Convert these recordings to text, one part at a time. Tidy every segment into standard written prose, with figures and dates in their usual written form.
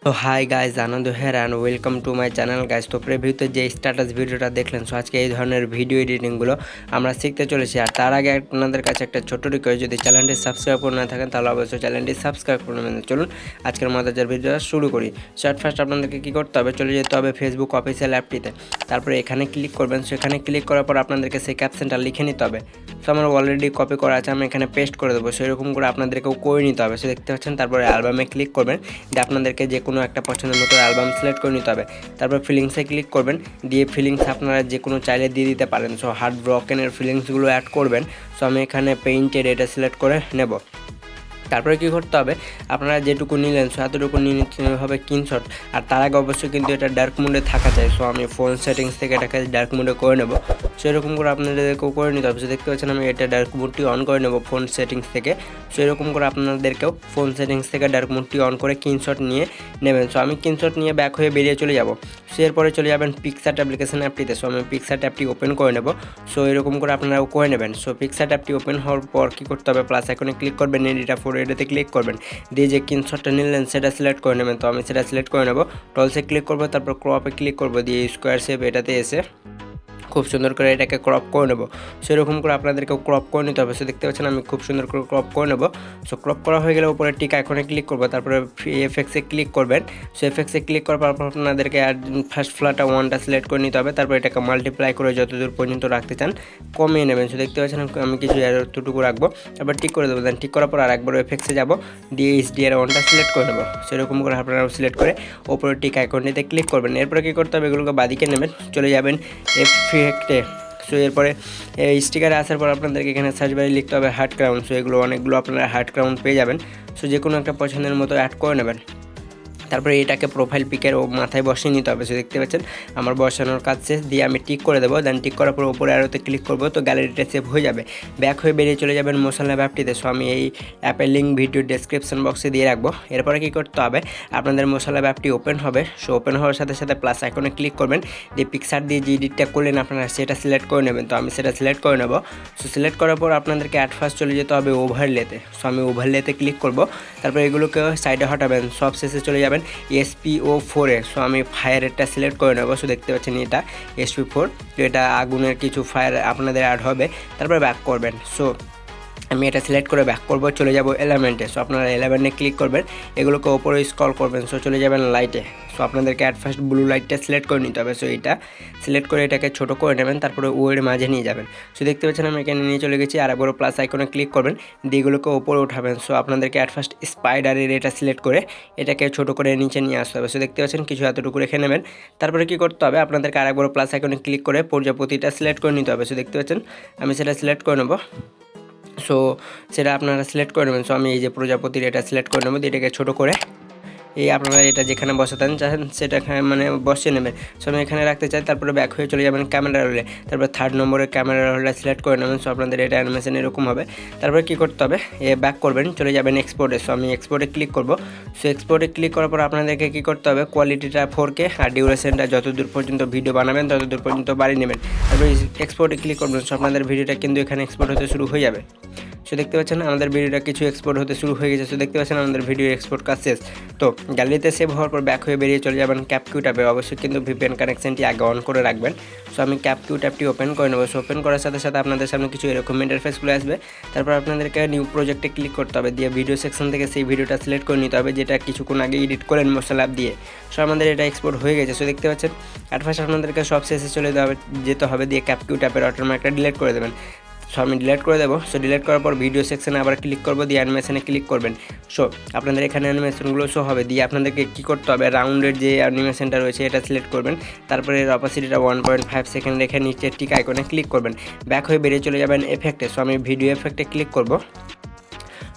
তো hi guys, Anand here and welcome to my channel guys. তো প্রিভিউতে যে স্ট্যাটাস ভিডিওটা দেখলেন, সো আজকে এই ধরনের ভিডিও এডিটিংগুলো আমরা শিখতে চলেছি। আর তার আগে আপনাদের কাছে একটা ছোট্ট রিকোয়েস্ট, যদি চ্যানেলটি সাবস্ক্রাইব করে না থাকেন তাহলে অবশ্যই চ্যানেলটি সাবস্ক্রাইব করে নেবেন। চলুন আজকের মজার ভিডিওটা শুরু করি। সো ফার্স্ট আপনাদেরকে কী করতে হবে, চলে যেতে হবে ফেসবুক অফিসিয়াল অ্যাপটিতে। তারপরে এখানে ক্লিক করবেন। সো এখানে ক্লিক করার পর আপনাদেরকে সেই ক্যাপশনটা লিখে নিতে হবে। সো আমার অলরেডি কপি করা আছে, আমি এখানে পেস্ট করে দেবো। সেরকম করে আপনাদেরকেও করে নিতে হবে। সো দেখতে পাচ্ছেন, তারপরে অ্যালবামে ক্লিক করবেন, দিয়ে আপনাদেরকে যে কোনো একটা পছন্দের মতো অ্যালবাম সিলেক্ট করে নিতে হবে। তারপর ফিলিংসে ক্লিক করবেন, দিয়ে ফিলিংস আপনারা যে কোনো চাইলে দিয়ে দিতে পারেন। সো হার্ট ব্রকেনের ফিলিংসগুলো অ্যাড করবেন। সো আমি এখানে পেইন্টেড এটা সিলেক্ট করে নেব। তারপরে কী করতে হবে, আপনারা যেটুকু নিলেন সো এতটুকু নিয়ে নিতে হবে স্ক্রিনশট। আর তার আগে অবশ্যই কিন্তু এটা ডার্ক মোডে থাকা চাই। সো আমি ফোন সেটিংস থেকে এটাকে ডার্ক মোডে করে নেব। সো এরকম করে আপনাদেরকেও করে নিতে হবে। দেখতে পাচ্ছেন আমি এটা ডার্ক মোডটি অন করে নেব ফোন সেটিংস থেকে। সো এরকম করে আপনাদেরকেও ফোন সেটিংস থেকে ডার্ক মোডটি অন করে স্ক্রিনশট নিয়ে নেবেন। সো আমি স্ক্রিনশট নিয়ে ব্যাক হয়ে বেরিয়ে চলে যাব। সো এরপরে চলে যাবেন পিকচার অ্যাপ্লিকেশন অ্যাপটিতে। সো আমি পিকচার অ্যাপটি ওপেন করে নেব। সো এরকম করে আপনারাও করে নেবেন। সো পিকচার অ্যাপটি ওপেন হওয়ার পর কী করতে হবে, প্লাস আইকনে ক্লিক করবেন, এডিটা ফোর এটাতে ক্লিক করবেন, দিয়ে যে স্ক্রিনশটটা নিলেন সেটা সিলেক্ট করে নেবেন। তো আমি সেটা সিলেক্ট করে নেব। টলসে ক্লিক করবো, তারপর ক্রপে ক্লিক করবো, দিয়ে স্কোয়ার শেপ এটাতে এসে খুব সুন্দর করে এটাকে ক্রপ করে নেব। সেরকম করে আপনাদেরকেও ক্রপ করে নিতে হবে। সো দেখতে পাচ্ছেন আমি খুব সুন্দর করে ক্রপ করে নেব। সো ক্রপ করা হয়ে গেলে উপরে টিক আইকনে ক্লিক করবো, তারপরে এফএক্সে ক্লিক করবেন। সো এফএক্সে ক্লিক করার পর আপনাদেরকে ফার্স্ট ফ্ল্যাটটা ওয়ানটা সিলেক্ট করে নিতে হবে। তারপর এটাকে মাল্টিপ্লাই করে যতদূর পর্যন্ত রাখতে চান কমিয়ে নেবেন। সো দেখতে পাচ্ছেন আমি কিছু এতটুকু রাখবো, তারপর টিক করে দেবো। দেন টিক করার পর আর একবার এফএক্সে যাব, দিয়ে এইচডিআর ওয়ানটা সিলেক্ট করে নেবো। সেরকম করে আপনারা সিলেক্ট করে ওপরে টিক আইকনটিতে ক্লিক করবেন। এরপরে কী করতে হবে, এগুলোকে বাদিকে নেবেন, চলে যাবেন এফেক্টে। সো এরপরে এই স্টিকারে আসার পর আপনাদেরকে এখানে সার্চ বারে লিখতে হবে হার্ট ক্রাউন। সো এগুলো অনেকগুলো আপনারা হার্ট ক্রাউন পেয়ে যাবেন। সো যে কোনো একটা পছন্দের মতো অ্যাড করে নেবেন। তারপরে এটাকে প্রোফাইল পিকের ও মাথায় বসিয়ে নিতে হবে। সো দেখতে পাচ্ছেন আমার বসানোর কাজ শেষ, দিয়ে আমি টিক করে দেবো। দেন টিক করার পর উপরে আরোতে ক্লিক করবো, তো গ্যালারিটা সেভ হয়ে যাবে। ব্যাক হয়ে বেরিয়ে চলে যাবেন মশলা অ্যাপটিতে। সো আমি এই অ্যাপের লিঙ্ক ভিডিও ডেসক্রিপশন বক্সে দিয়ে রাখবো। এরপরে কী করতে হবে, আপনাদের মশলা অ্যাপটি ওপেন হবে। সো ওপেন হওয়ার সাথে সাথে প্লাস আইকনে ক্লিক করবেন, দিয়ে পিকচার দিয়ে যে এডিটটা করলেন আপনারা সেটা সিলেক্ট করে নেবেন। তো আমি সেটা সিলেক্ট করে নেব। সো সিলেক্ট করার পর আপনাদেরকে অ্যাট ফার্স্ট চলে যেতে হবে ওভারলেতে। সো আমি ওভারলেতে ক্লিক করব, তারপর এগুলোকে সাইডে হটাবেন। সব শেষে চলে যাবেন SPO4-এ। সো আমি ফায়ারেরটা সিলেক্ট করে নেব। সো দেখতে পাচ্ছেন এটা SP4, তো এটা আগুনের কিছু ফায়ার আপনাদের অ্যাড হবে। তারপর ব্যাক করবেন। সো আমি এটা সিলেক্ট করে ব্যাক করব, চলে যাব এলিমেন্টে। সো আপনারা এলিমেন্টে ক্লিক করবেন, এগুলোকে ওপরে স্ক্রল করবেন। সো চলে যাবেন লাইটে। সো আপনাদেরকে অ্যাট ফার্স্ট ব্লু লাইটটা সিলেক্ট করে নিতে হবে। সো এটা সিলেক্ট করে এটাকে ছোটো করে নেবেন, তারপরে ওয়ের মাঝে নিয়ে যাবেন। সো দেখতে পাচ্ছেন আমি এখানে নিয়ে চলে গেছি। আর একবার প্লাস আইকনে ক্লিক করবেন, দিয়ে এগুলোকে ওপরে উঠাবেন। সো আপনাদেরকে অ্যাট ফার্স্ট স্পাইডারের এটা সিলেক্ট করে এটাকে ছোটো করে নিচে নিয়ে আসতে হবে। সো দেখতে পাচ্ছেন কিছু এতটুকু রেখে নেবেন। তারপরে কী করতে হবে, আপনাদেরকে আরেকবার প্লাস আইকনে ক্লিক করে প্রজাপতিটা সিলেক্ট করে নিতে হবে। সো দেখতে পাচ্ছেন আমি সেটা সিলেক্ট করে নেব। সো সেটা আপনারা সিলেক্ট করে নেবেন। সো আমি এই যে প্রজাপতির এটা সিলেক্ট করে নেব, এটাকে ছোটো করে এই আপনারা এটা যেখানে বসাতেন চান সেটা মানে বসিয়ে নেবেন। সো আমি এখানে রাখতে চাই। তারপরে ব্যাক হয়ে চলে যাবেন ক্যামেরা রোলে, তারপরে থার্ড নম্বরের ক্যামেরা রোলটা সিলেক্ট করে নেবেন। সো আপনাদের এটা অ্যানিমেশন এরকম হবে। তারপরে কী করতে হবে, ব্যাক করবেন, চলে যাবেন এক্সপোর্টে। সো আমি এক্সপোর্টে ক্লিক করব। সো এক্সপোর্টে ক্লিক করার পর আপনাদেরকে কী করতে হবে, কোয়ালিটিটা 4K আর ডিউরেশনটা যতদূর পর্যন্ত ভিডিও বানাবেন ততদূর পর্যন্ত বাড়িয়ে নেবেন। তারপরে এক্সপোর্টে ক্লিক করবেন। সো আপনাদের ভিডিওটা কিন্তু এখানে এক্সপোর্ট হতে শুরু হয়ে যাবে। সো দেখতে পাচ্ছেন আমাদের ভিডিওটা কিছু এক্সপোর্ট হতে শুরু হয়ে গেছে। সো দেখতে পাচ্ছেন আমাদের ভিডিও এক্সপোর্ট কাজ শেষ। তো গ্যালারিতে সেভ হওয়ার পর ব্যাক হয়ে বেরিয়ে চলে যাবেন 𝐶𝐞𝐞 অ্যাপে। অবশ্যই কিন্তু VPN কানেকশনটি আগে অন করে রাখবেন। সো আমি 𝐶𝐞𝐞 অ্যাপটি ওপেন করে নেব। সো ওপেন করার সাথে সাথে আপনাদের সামনে কিছু এরকম ইন্টারফেসগুলো আসবে। তারপর আপনাদেরকে নিউ প্রজেক্টে ক্লিক করতে হবে, দিয়ে ভিডিও সেকশন থেকে সেই ভিডিওটা সিলেক্ট করে নিতে হবে যেটা কিছুক্ষণ আগে এডিট করেন মশলা অ্যাপ দিয়ে। সো আমাদের এটা এক্সপোর্ট হয়ে গেছে। সো দেখতে পাচ্ছেন অ্যাট ফার্স্ট আপনাদেরকে সব শেষে চলে যেতে হবে, দিয়ে 𝐶𝐞𝐞 অ্যাপের অটোমেটিকটা ডিলিট করে দেবেন। সো আমি ডিলিট করে দেবো। সো ডিলিট করার পর ভিডিও সেকশনে আবার ক্লিক করবো, দিয়ে অ্যানিমেশনে ক্লিক করবেন। সো আপনাদের এখানে অ্যানিমেশনগুলো শো হবে। দিয়ে আপনাদেরকে কী করতে হবে, রাউন্ডের যে অ্যানিমেশনটা রয়েছে এটা সিলেক্ট করবেন। তারপরে অপাসিটিটা 1.5 সেকেন্ড রেখে নিচে টিক আইকনে ক্লিক করবেন। ব্যাক হয়ে বেরিয়ে চলে যাবেন এফেক্টে। সো আমি ভিডিও এফেক্টে ক্লিক করব।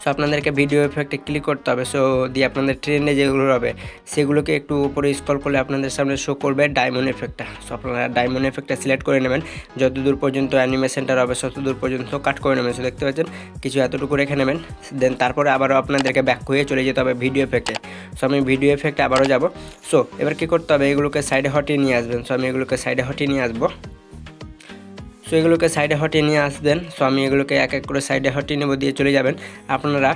সো আপনাদেরকে ভিডিও এফেক্টে ক্লিক করতে হবে। সো দিয়ে আপনাদের ট্রেন্ডে যেগুলো হবে সেগুলোকে একটু উপরে স্ক্রল করলে আপনাদের সামনে শো করবে ডায়মন্ড এফেক্টটা। সো আপনারা ডায়মন্ড এফেক্টটা সিলেক্ট করে নেবেন। যতদূর পর্যন্ত অ্যানিমেশনটা হবে ততদূর পর্যন্ত কাট করে নেবেন। সো দেখতে পাচ্ছেন কিছু এতটুকু রেখে নেবেন। দেন তারপরে আবারও আপনাদেরকে ব্যাক হয়ে চলে যেতে হবে ভিডিও এফেক্টে। সো আমি ভিডিও এফেক্টে আবারও যাব। সো এবার কী করতে হবে, এগুলোকে সাইডে হটিয়ে নিয়ে আসবেন। সো আমি এগুলোকে সাইডে হটিয়ে নিয়ে আসবো। সো এগুলোকে সাইডে হটিয়ে নিয়ে আসবেন। সো আমি এগুলোকে এক এক করে সাইডে হটিয়ে নেব, দিয়ে চলে যাবেন আপনারা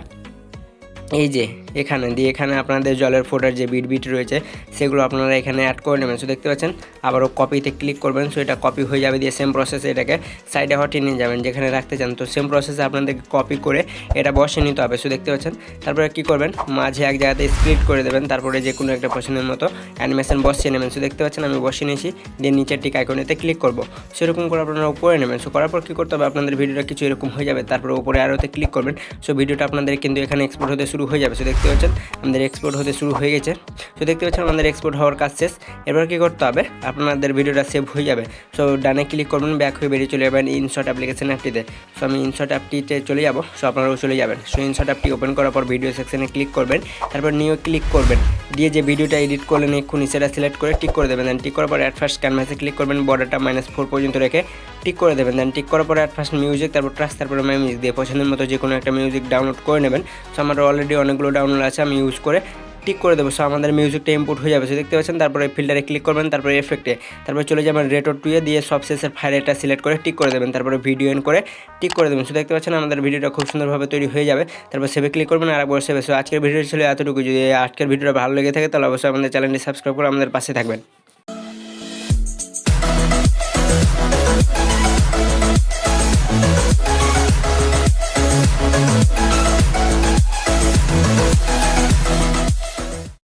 এই যে এখানে দিয়ে এখানে আপনাদের জলের ফোটার যে বিট রয়েছে সেগুলো আপনারা এখানে অ্যাড করে নেবেন। সো দেখতে পাচ্ছেন আবারও কপিতে ক্লিক করবেন। সো এটা কপি হয়ে যাবে, দিয়ে সেম প্রসেসে এটাকে সাইডে হটিয়ে নিয়ে যাবেন যেখানে রাখতে চান। তো সেম প্রসেসে আপনাদেরকে কপি করে এটা বসিয়ে নিতে হবে। সো দেখতে পাচ্ছেন তারপরে কী করবেন, মাঝে এক জায়গাতে স্প্লিট করে দেবেন, তারপরে যে কোনো একটা পছন্দের মতো অ্যানিমেশন বসিয়ে নেবেন। সো দেখতে পাচ্ছেন আমি বসিয়ে নিয়েছি, দিয়ে নিচের টিক আইকনেতে ক্লিক করবো। সেরকম করে আপনারা উপরে নেবেন। সো করার পর কী করতে হবে, আপনাদের ভিডিওটা কিছু এরকম হয়ে যাবে, তারপরে উপরে আরোতে ক্লিক করবেন। সো ভিডিওটা আপনাদের কিন্তু এখানে এক্সপোর্ট হতে শুরু হয়ে যাবে। সো দেখতে পাচ্ছেন আমাদের এক্সপোর্ট হতে শুরু হয়ে গেছে। সো দেখতে পাচ্ছেন আমাদের এক্সপোর্ট হওয়ার কাজ শেষ। এবার কী করতে হবে, আপনাদের ভিডিওটা সেভ হয়ে যাবে। সো ডানে ক্লিক করবেন, ব্যাক হয়ে বেরিয়ে চলে যাবেন ইনশট অ্যাপ্লিকেশন অ্যাপটিতে। সো আমি ইনশট অ্যাপটিতে চলে যাব। সো আপনারাও চলে যাবেন। সো ইনশট অ্যাপটি ওপেন করার পর ভিডিও সেকশনে ক্লিক করবেন, তারপর নিউ ক্লিক করবেন, দিয়ে যে ভিডিওটা এডিট করলেন এক্ষুনি সেটা সিলেক্ট করে টিক করে দেবেন। দেন টিক করার পর অ্যাট ফার্স্ট ক্যানভাসে ক্লিক করবেন, বর্ডারটা -4 পর্যন্ত রেখে টিক করে দেবেন। দেন টিক করার পর অ্যাট ফার্স্ট মিউজিক, তারপর ট্র্যাক, তারপরে মাই মিউজিক দিয়ে পছন্দের মতো যে কোনো একটা মিউজিক ডাউনলোড করে নেবেন। সো আমার অলরেডি অনেকগুলো ডাউনলোড আছে, আমি ইউজ করে টিক করে দেবো। সো আমাদের মিউজিকটা ইম্পোর্ট হয়ে যাবে। সো দেখতে পাচ্ছেন তারপরে ফিল্টারে ক্লিক করবেন, তারপরে এফেক্টে, তারপরে চলে যাবেন রেটর 2 দিয়ে সব শেষের ফাইলটা সিলেক্ট করে টিক করে দেবেন, তারপরে ভিডিও এন্ড করে টিক করে দেবেন। সো দেখতে পাচ্ছেন আমাদের ভিডিওটা খুব সুন্দরভাবে তৈরি হয়ে যাবে। তারপর সেভে ক্লিক করবেন আর একবার সেভে। সো আজকের ভিডিও ছিল এতটুকু। যদি আজকের ভিডিওটা ভালো লেগে থাকে তাহলে অবশ্যই আমাদের চ্যানেলটি সাবস্ক্রাইব করে আমাদের পাশে থাকবেন।